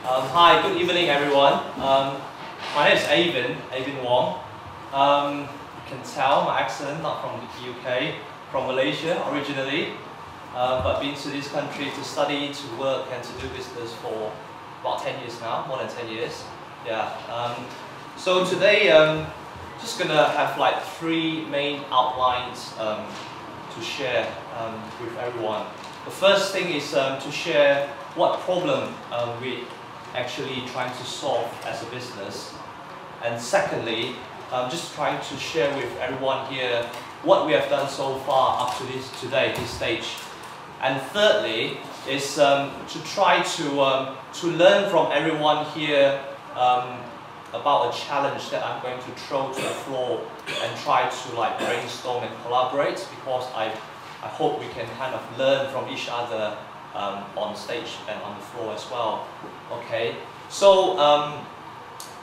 Hi, good evening everyone. My name is Avin Wong. You can tell my accent, not from the UK, from Malaysia originally, but been to this country to study, to work and to do business for about 10 years now, more than 10 years. Yeah. So today, just gonna have like three main outlines to share with everyone. The first thing is to share what problem we actually trying to solve as a business, and secondly, just trying to share with everyone here what we have done so far up to this stage, and thirdly is to try to learn from everyone here about a challenge that I'm going to throw to the floor and try to like brainstorm and collaborate, because I hope we can kind of learn from each other on stage and on the floor as well. Okay, so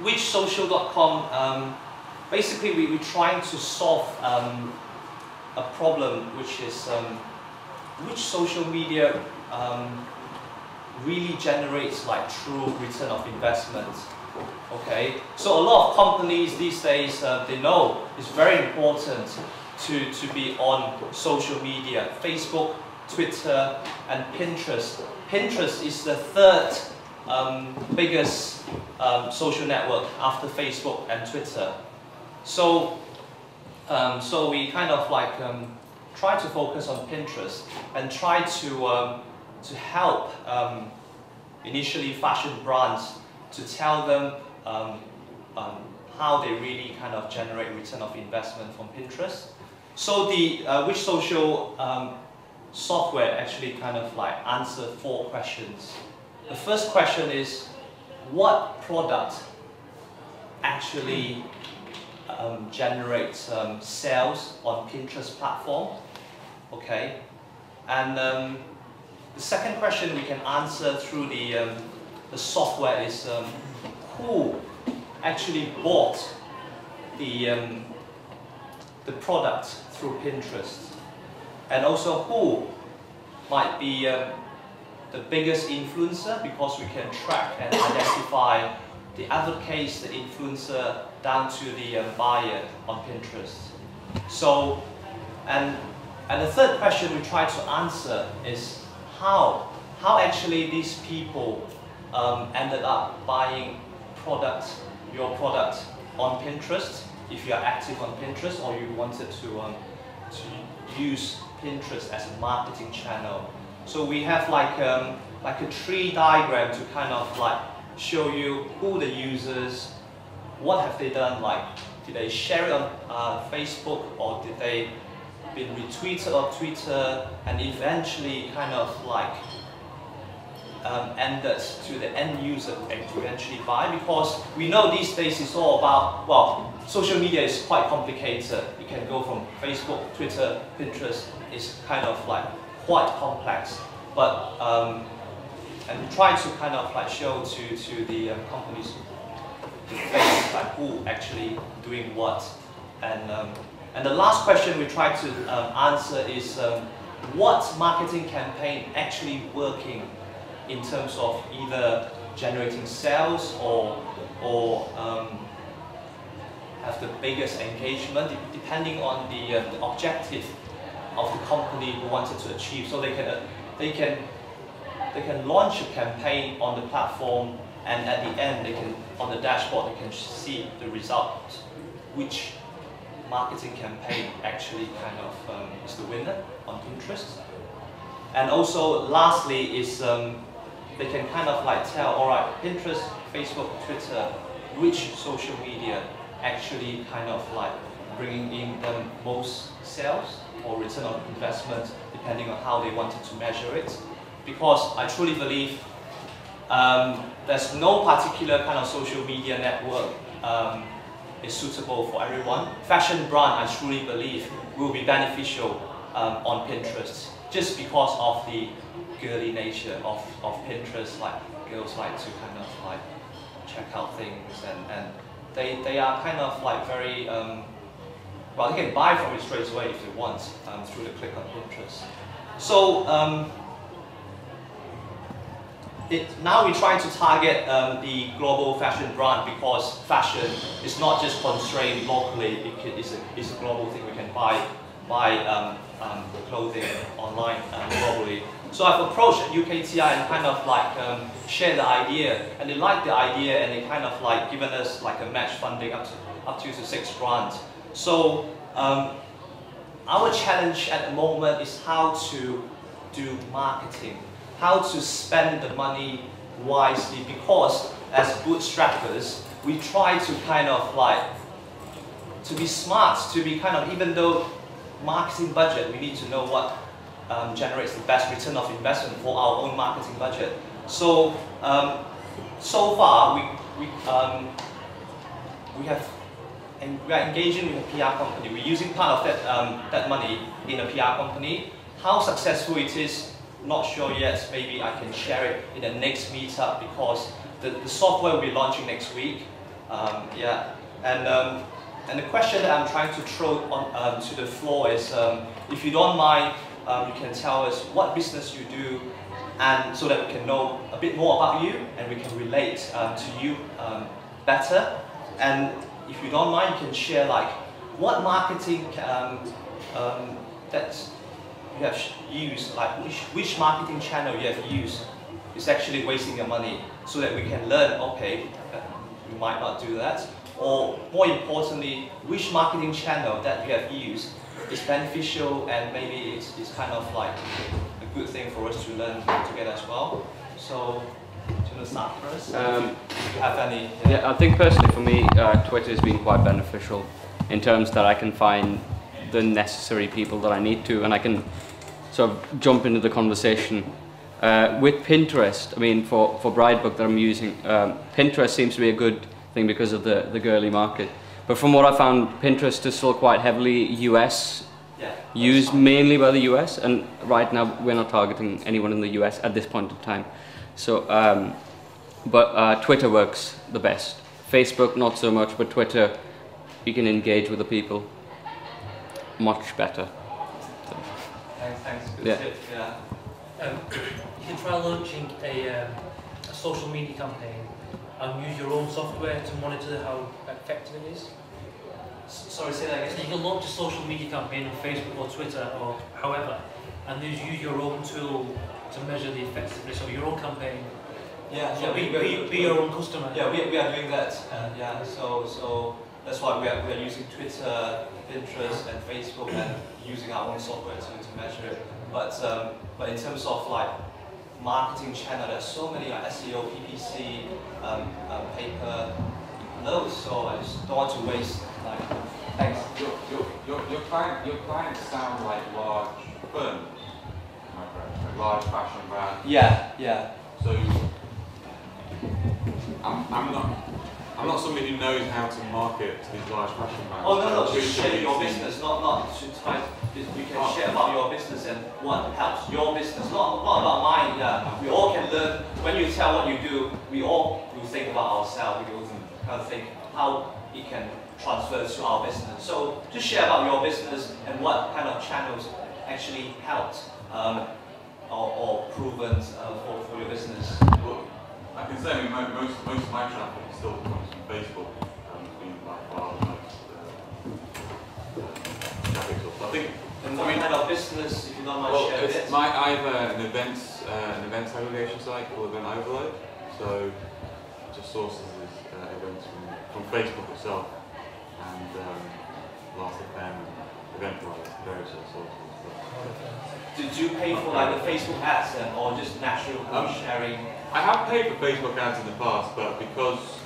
whichsocial.com, basically we're trying to solve a problem, which is which social media really generates like true return of investment. Okay, so a lot of companies these days, they know it's very important to be on social media, Facebook, Twitter and Pinterest. Pinterest is the third biggest social network after Facebook and Twitter. So, so we kind of like try to focus on Pinterest and try to help initially fashion brands to tell them how they really kind of generate return of investment from Pinterest. So the Which Social software actually kind of like answer 4 questions. The first question is, what product actually generates sales on Pinterest platform? Okay, and the second question we can answer through the software is who actually bought the product through Pinterest, and also who might be the biggest influencer, because we can track and identify the advocates, the influencer, down to the buyer on Pinterest. So, and the third question we try to answer is how actually these people ended up buying your product on Pinterest, if you are active on Pinterest or you wanted to use Pinterest as a marketing channel. So we have like a tree diagram to kind of like show you who the users, what have they done, like did they share it on Facebook, or did they been retweeted on Twitter, and eventually kind of like ended to the end user who eventually buy. Because we know these days it's all about, well, social media is quite complicated. You can go from Facebook, Twitter, Pinterest. It's kind of like quite complex, but and we try to kind of like show to the companies the face, like who actually doing what. And the last question we try to answer is what marketing campaign actually working in terms of either generating sales or have the biggest engagement, depending on the objective of the company who wanted to achieve. So they can launch a campaign on the platform, and at the end they can, on the dashboard, they can see the result, which marketing campaign actually kind of is the winner on Pinterest. And also lastly is they can kind of like tell, all right, Pinterest, Facebook, Twitter, which social media actually kind of like bringing in the most sales or return on investment, depending on how they wanted to measure it. Because I truly believe there's no particular kind of social media network is suitable for everyone. Fashion brand, I truly believe, will be beneficial on Pinterest, just because of the girly nature of Pinterest. Like girls like to kind of like check out things, and they are kind of like very well, they can buy from it straight away if they want through the click on Pinterest. So now we try to target the global fashion brand because fashion is not just constrained locally, it's a global thing. We can buy clothing online globally. So I've approached UKTI and kind of like shared the idea, and they liked the idea, and they kind of like given us like a match funding up to 6 grand. So our challenge at the moment is how to do marketing, how to spend the money wisely, because as bootstrappers, we try to kind of like, to be smart, to be kind of, even though marketing budget, we need to know what generates the best return of investment for our own marketing budget. So, so far, we are engaging with a PR company. We're using part of that money in a PR company. How successful it is, not sure yet. Maybe I can share it in the next meetup, because the software will be launching next week. Yeah, and the question that I'm trying to throw on to the floor is, if you don't mind, you can tell us what business you do, and so that we can know a bit more about you and we can relate to you better. And if you don't mind, you can share like what marketing that you have used, like which marketing channel you have used is actually wasting your money, so that we can learn, okay, we might not do that. Or more importantly, which marketing channel that you have used is beneficial, and maybe it's kind of like a good thing for us to learn together as well. So, do you want to start first? If you have any? Yeah, I think personally for me, Twitter has been quite beneficial in terms that I can find the necessary people that I need to, and I can sort of jump into the conversation. With Pinterest, I mean, for Bridebook that I'm using, Pinterest seems to be a good thing because of the girly market. But from what I found, Pinterest is still quite heavily US, used mainly by the US, and right now we're not targeting anyone in the US at this point in time. So, but Twitter works the best. Facebook not so much, but Twitter, you can engage with the people much better. So. Thanks. Good Yeah. tip. Yeah. You can try launching a social media campaign and use your own software to monitor how effective it is. Sorry, say that again. So you can launch a social media campaign on Facebook or Twitter or however, and then use your own tool to measure the effectiveness of your own campaign. Yeah, So be your own customer. Yeah, we are doing that. Yeah, so that's why we are using Twitter, Pinterest, and Facebook, and using our own software to measure it. But in terms of like marketing channel, there's so many like SEO, PPC, paper, loads. So I just don't want to waste. Like, thanks. Your clients sound like large firms, am I correct? Like large fashion brands. Yeah. So I'm not somebody who knows how to market to these large fashion brands. Oh no, just share your business, not to try. You can share about your business and what helps your business, not about mine. Yeah, we all can learn. When you tell what you do, we all will think about ourselves. We will kind of think how it can transfer to our business. So just share about your business and what kind of channels actually helped or proven for your business. Well, I can say most of my traffic still comes from Facebook. It's been by far the most traffic source. I think. And what kind of business, if you don't mind sharing it? I have an events aggregation site called Event Overload. So it just sources events from Facebook itself and Last.fm and Eventbrite, various sources. Did you pay for like the Facebook ads then, or just natural sharing? I have paid for Facebook ads in the past, but because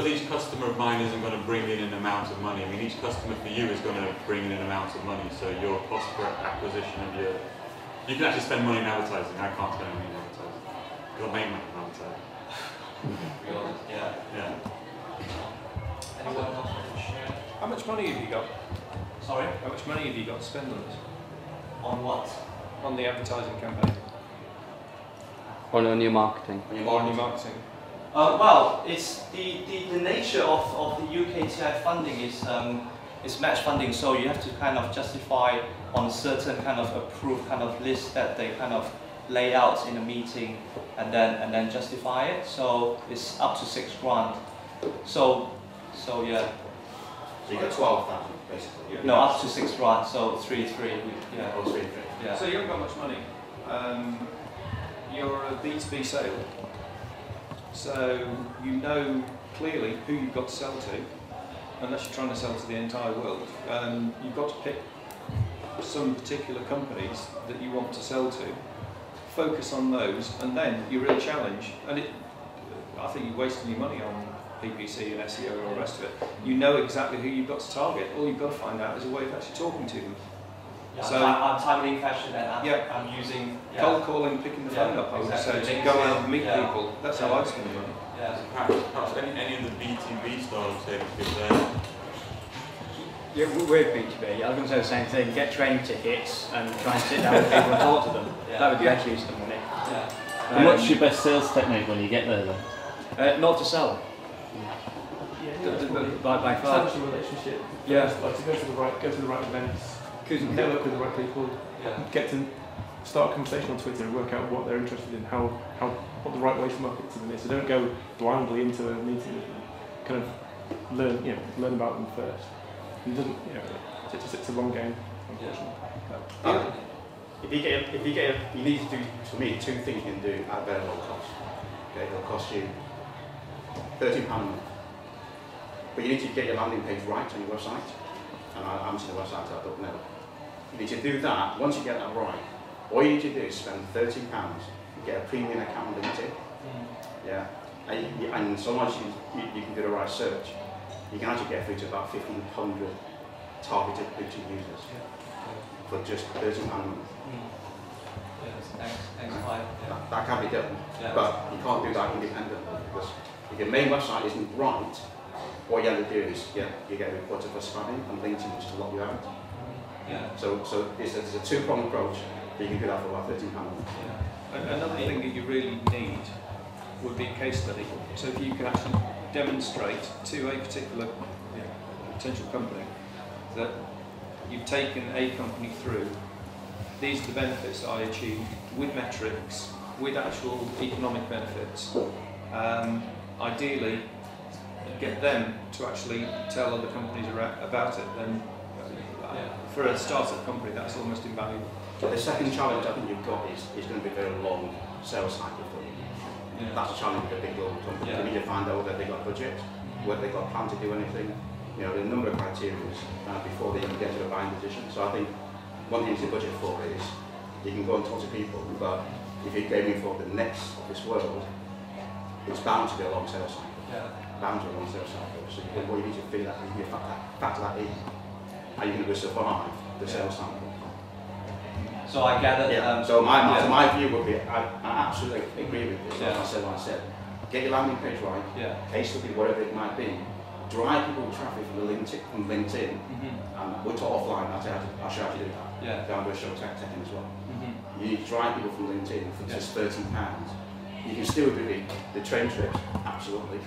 each customer of mine isn't going to bring in an amount of money. I mean, each customer for you is going to bring in an amount of money. So your cost per acquisition of you can actually spend money in advertising. I can't spend money in advertising. You'll make money in advertising. Yeah. Anyone else want to share? How much money have you got? Sorry? How much money have you got to spend on this? On what? On the advertising campaign? On your marketing. On your marketing? Well, it's the nature of the UKTI funding is match funding, so you have to kind of justify on a certain kind of approved kind of list that they kind of lay out in a meeting and then justify it. So it's up to 6 grand. So yeah. So you got 12,000 basically. No, up to 6 grand. So 3-3. Yeah. Or 3-3. Yeah. So you haven't got much money. You're a B2B sale. So you know clearly who you've got to sell to, unless you're trying to sell to the entire world. You've got to pick some particular companies that you want to sell to, focus on those, and then your real challenge, and I think you're wasting your money on PPC and SEO and all the rest of it. You know exactly who you've got to target. All you've got to find out is a way of actually talking to them. Yeah, So I'm targeting fashion and yeah, I'm using cold calling, picking the phone up, I would say, to go out and meet people. That's how I spend money. Yeah. Perhaps any of the B2B style sales give there. Yeah, we're B2B. I was going to say the same thing. Get train tickets and try and sit down with people and talk to them. Yeah. That would be best use of the money. Yeah. And what's your best sales technique when you get there then? Not to sell. By far. Establish a relationship. Yeah. Like to go to the right events, network with the right people, get to start a conversation on Twitter and work out what they're interested in, what the right way to market to them is. So don't go blindly into a meeting with them. Kind of learn about them first. It doesn't, it's a long game, unfortunately. If you need to do, for me, 2 things you can do at very low cost. Okay, it'll cost you £13 a month. But you need to get your landing page right on your website. And I haven't seen the website, I don't know. You need to do that. Once you get that right, all you need to do is spend £13 and get a premium account on LinkedIn. Yeah. And so long as you can do the right search, you can actually get through to about 1,500 targeted blue-chip users for just £13 a month. That can be done, but you can't do that independently because if your main website isn't right, what you have to do is you get reported for spamming and LinkedIn will just lock you out. So there's a 2-pronged approach, but you can do that for about £13 a month. Another thing that you really need would be a case study. So if you can actually demonstrate to a particular potential company that you've taken a company through, these are the benefits that I achieved with metrics, with actual economic benefits. Ideally, get them to actually tell other companies about it. Then, for a startup company, that's almost invaluable. But the second challenge I think you've got is going to be a very long sales cycle for you. That's a challenge with a big global company. You need to find out whether they've got budget, whether they've got a plan to do anything. There are a number of criteria before they even get to a buying decision. So I think one thing to budget for is you can go and talk to people, but if you're aiming for the next of this world, it's bound to be a long sales cycle. Bound to be a long sales cycle. So what you need to figure that, you factor that in. How you're going to survive the sales cycle. So I gather. So my view would be, I absolutely agree with this. As I said, get your landing page right. Case study, whatever it might be. Drive people with traffic from LinkedIn. We'll talk offline. I'll show you how to do that. Down to a show tech as well. You need to drive people from LinkedIn for just £13. You can still do the train trips, absolutely.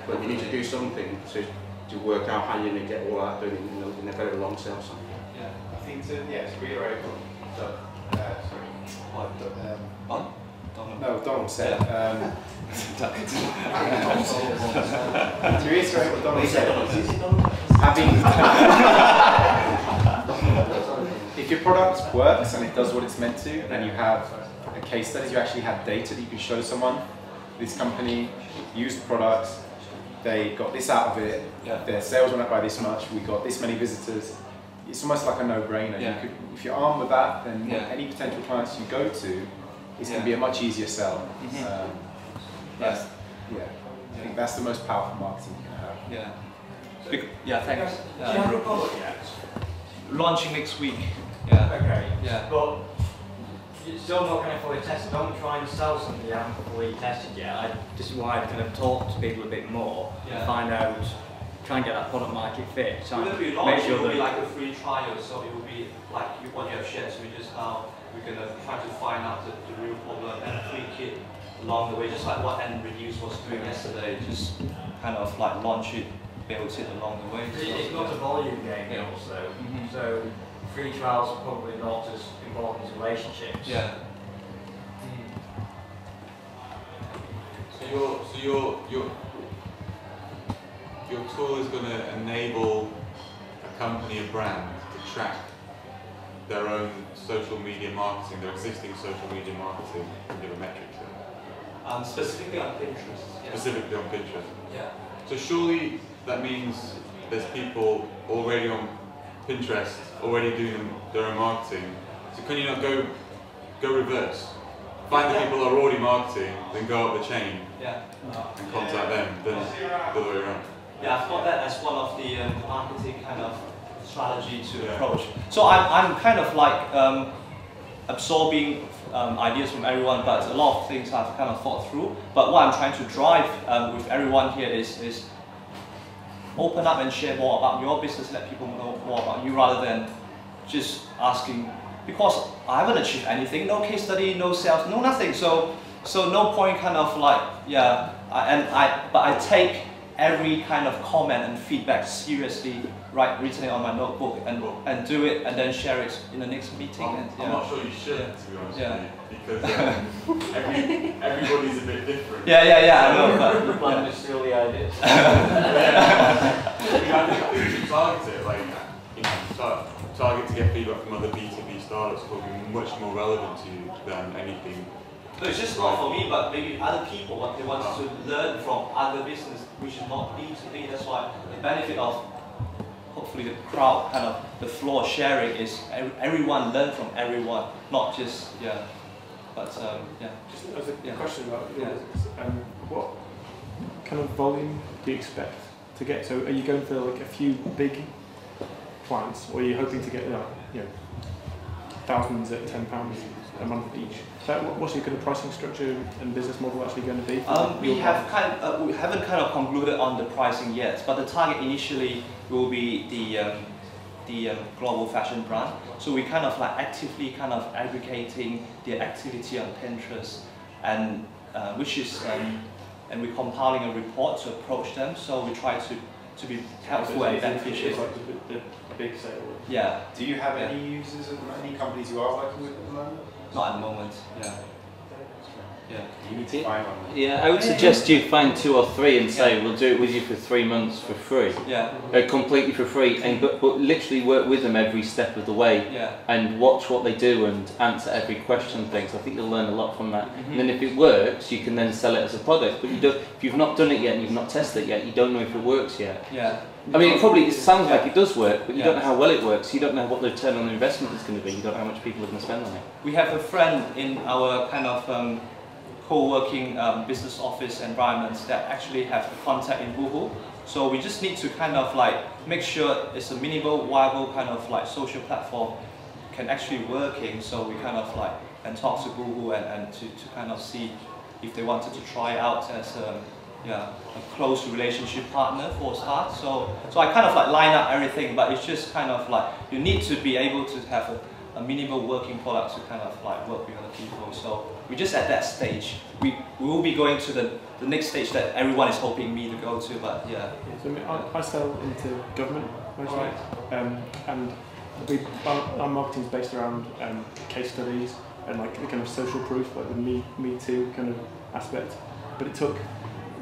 But you need to do something to work out how you're going to get all that done in a very long sales cycle. I think to reiterate what Donald said. To reiterate what Donald said, if your product works and it does what it's meant to, and you have a case study, you actually have data that you can show someone. This company used the product, they got this out of it, their sales went up by this much, we got this many visitors. It's almost like a no-brainer. If you're armed with that, then any potential clients you go to, it's going to be a much easier sell. I think that's the most powerful marketing you can have. Thanks. Do you have a product yet? Launching next week. Okay. But you're still not going to fully test it. Don't try and sell something you haven't fully tested yet. This is why I kind of talk to people a bit more and find out, try and get that product market fit. So it will be like a free trial, so it will be like what you have shared. So we're going to try to find out the real problem and tweak it along the way, just like what End Reduce was doing yesterday. Just kind of like launch it, build it along the way. It's not a volume game also. So free trials are probably not as important as relationships. your tool is going to enable a company, a brand, to track their own social media marketing, their existing social media marketing, and give a metric to it. Specifically on Pinterest. Yeah. Specifically on Pinterest. Yeah. So surely that means there's people already on Pinterest, already doing their own marketing. So can you not go reverse? Find the people who are already marketing, then go up the chain and contact them, then the other way around. Yeah, I've got that as one of the marketing kind of strategy to approach. So I'm kind of like absorbing ideas from everyone, but a lot of things I've kind of thought through. But what I'm trying to drive with everyone here is open up and share more about your business, let people know more about you rather than just asking, because I haven't achieved anything, no case study, no sales, no nothing. So no point kind of like, but I take every kind of comment and feedback seriously, written it on my notebook and do it and then share it in the next meeting. I'm not sure you should, to be honest with you, because everybody's a bit different. I know. But the plan is still the ideas. I think you should target it, like, you know, target to get feedback from other B2B startups will be much more relevant to you than anything. No, it's just not for me, but maybe other people, what they want to learn from other business, which is not B2B. That's why the benefit of hopefully the crowd, kind of the floor sharing is everyone learn from everyone, not just, but Just as a question about your business, what kind of volume do you expect to get? So are you going for like a few big clients, or are you hoping to get thousands at £10 a month each? So what's your kind of pricing structure and business model actually going to be? We haven't kind of concluded on the pricing yet, but the target initially will be the global fashion brand. So we kind of like actively kind of aggregating the activity on Pinterest, and which is and we're compiling a report to approach them. So we try to be helpful and beneficial. It's like the big sale. Yeah. Do you have any users, any companies you are working with at the moment? Not at the moment. You need to find one. Yeah, I would suggest you find 2 or 3 and say we'll do it with you for 3 months for free. Completely for free, and but literally work with them every step of the way, and watch what they do and answer every question and things. I think you'll learn a lot from that. And then if it works, you can then sell it as a product. But if you've not done it yet and you've not tested it yet, you don't know if it works yet. I mean, it sounds like it does work, but you don't know how well it works. You don't know what the return on investment is going to be. You don't know how much people are going to spend on it. We have a friend in our kind of co-working business office environments that actually have a contact in Google. So we just need to kind of like make sure it's a minimal, viable kind of like social platform can actually working. So we kind of like and talk to Google and to kind of see if they wanted to try out as a close relationship partner for a start. So I kind of like line up everything, but it's just kind of like you need to be able to have a minimal working product to kind of like work with other people. So we're just at that stage. We will be going to the next stage that everyone is hoping me to go to, but So I sell into government mostly, and our marketing is based around case studies and like the kind of social proof, like the Me Too kind of aspect. But it took,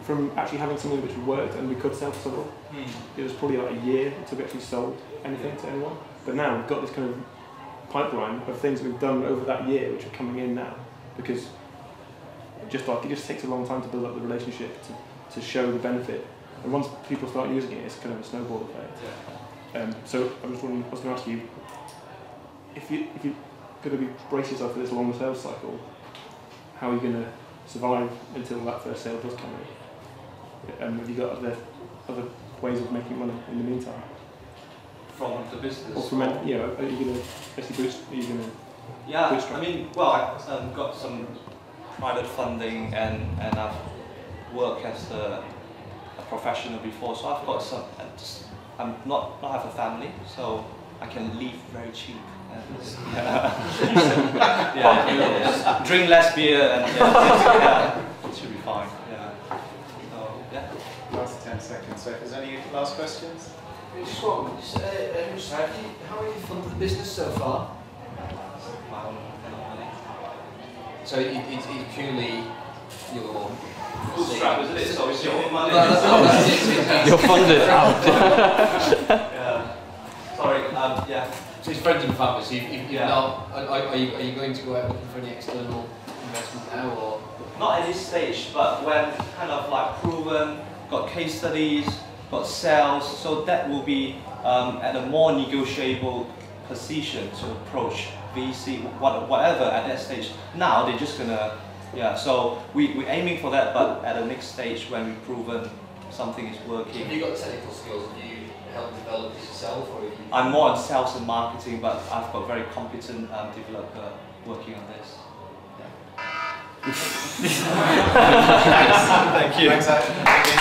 from actually having something which worked and we could sell to someone, it was probably like a year until we actually sold anything to anyone. But now we've got this kind of pipeline of things we've done over that year which are coming in now, because it just takes a long time to build up the relationship to show the benefit, and once people start using it, it's kind of a snowball effect. So I was going to ask you, if you're going to brace yourself for this long sales cycle, how are you going to survive until that first sale does come in? Have you got other ways of making money in the meantime? From the business? Or from, are you going to basically boost? Are you going to? I mean, well, I've got some private funding and I've worked as a professional before, so I've got some. I'm not have a family, so I can live very cheap. Drink less beer and it should be fine. Last 10 seconds. So, if there's any last questions? Just one. How have you funded the business so far? So it's purely your bootstrap, isn't it? So it's your own money. You're funded out. Yeah. Sorry. Yeah. So it's friends and family. So you've Yeah. not, are you going to go out looking for any external investment now, or? Not at this stage, but when kind of like proven, got case studies, got sales, so that will be at a more negotiable position to approach VC, whatever at that stage. Now they're just gonna, yeah, so we're aiming for that, but at the next stage when we've proven something is working. Have you got the technical skills? Have you helped develop this yourself, or have you? I'm more on sales and marketing, but I've got a very competent developer working on this. Thank you. Thanks, Avin.